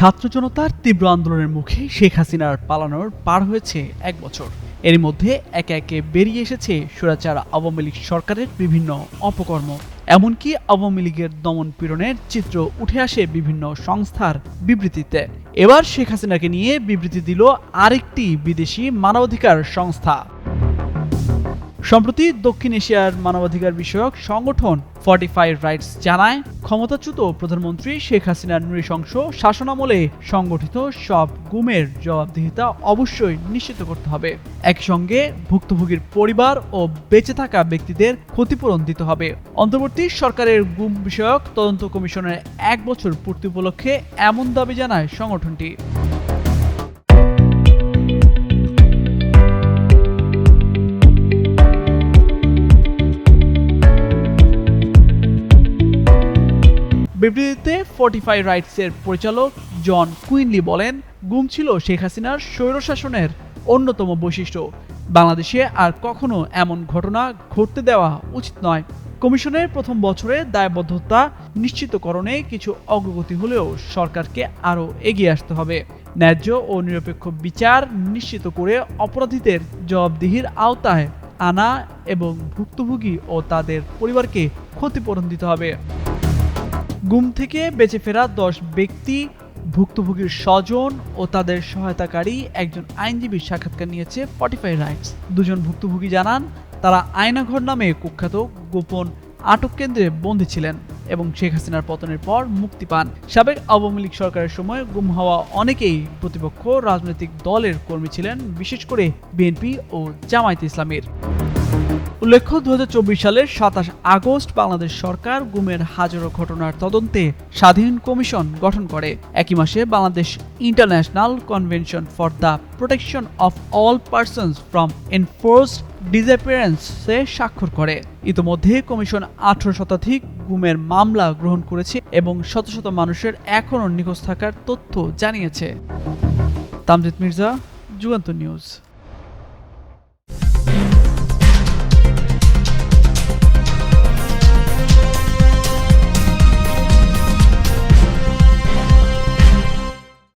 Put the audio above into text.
ছাত্র জনতার তীব্র আন্দোলনের মুখে শেখ হাসিনার পালানোর পার হয়েছে ১ বছর। এর মধ্যে একে একে বেরিয়ে এসেছে স্বৈরাচার আওয়ামী লীগ সরকারের বিভিন্ন অপকর্ম। এমনকি আওয়ামী লীগের দমন পীড়নের চিত্র উঠে আসে বিভিন্ন সংস্থার বিবৃতিতে। এবার শেখ হাসিনাকে নিয়ে বিবৃতি দিল আরেকটি বিদেশি মানবাধিকার সংস্থা। সম্প্রতি দক্ষিণ এশিয়ার মানবাধিকার বিষয়ক সংগঠন 45 রাইটস জানায়, ক্ষমতাচ্যুত প্রধানমন্ত্রী শেখ হাসিনার নৃশংস শাসনামলে সংগঠিত সব গুমের জবাবদিহিতা অবশ্যই নিশ্চিত করতে হবে। একই সঙ্গে ভুক্তভোগীর পরিবার ও বেঁচে থাকা ব্যক্তিদের ক্ষতিপূরণ দিতে হবে। অন্তর্বর্তী সরকারের গুম বিষয়ক তদন্ত কমিশনের ১ বছর পূর্তি উপলক্ষে এমন দাবি জানায় সংগঠনটি। বিবৃতিতে 45 রাইটসের পরিচালক জন কুইনলি বলেন, গুম ছিল শেখ হাসিনার স্বৈরশাসনের অন্যতম বৈশিষ্ট্য। বাংলাদেশে আর কখনো এমন ঘটনা ঘটতে দেওয়া উচিত নয়। কমিশনের প্রথম বছরে দায়বদ্ধতা নিশ্চিতকরণে কিছু অগ্রগতি হলেও সরকারকে আরও এগিয়ে আসতে হবে। ন্যায্য ও নিরপেক্ষ বিচার নিশ্চিত করে অপরাধীদের জবাবদিহির আওতায় আনা এবং ভুক্তভোগী ও তাদের পরিবারকে ক্ষতিপূরণ দিতে হবে। গুম থেকে বেঁচে ফেরা ১০ ব্যক্তি, ভুক্তভোগীর স্বজন ও তাদের সহায়তাকারী একজন আইনজীবীর সাক্ষাৎকার নিয়েছে 45 রাইটস। দুজন ভুক্তভোগী জানান, তারা আয়নাঘর নামে কুখ্যাত গোপন আটক কেন্দ্রে বন্দী ছিলেন এবং শেখ হাসিনার পতনের পর মুক্তি পান। সাবেক আওয়ামী লীগ সরকারের সময় গুম হওয়া অনেকেই প্রতিপক্ষ রাজনৈতিক দলের কর্মী ছিলেন, বিশেষ করে বিএনপি ও জামায়াতে ইসলামীর। উল্লেখ্য, ২০২৪ সালের ২৭ আগস্ট বাংলাদেশ সরকার গুমের হাজারো ঘটনার তদন্তে স্বাধীন কমিশন গঠন করে। একই মাসে Bangladesh international convention for the protection of all persons from enforced ডিসঅ্যাপিয়ারেন্সে স্বাক্ষর করে। ইতোমধ্যে কমিশন ১৮ শতাধিক গুমের মামলা গ্রহণ করেছে এবং শত শত মানুষের এখনও নিখোঁজ থাকার তথ্য জানিয়েছে। তামজিদ মির্জা, যুগান্তর নিউজ।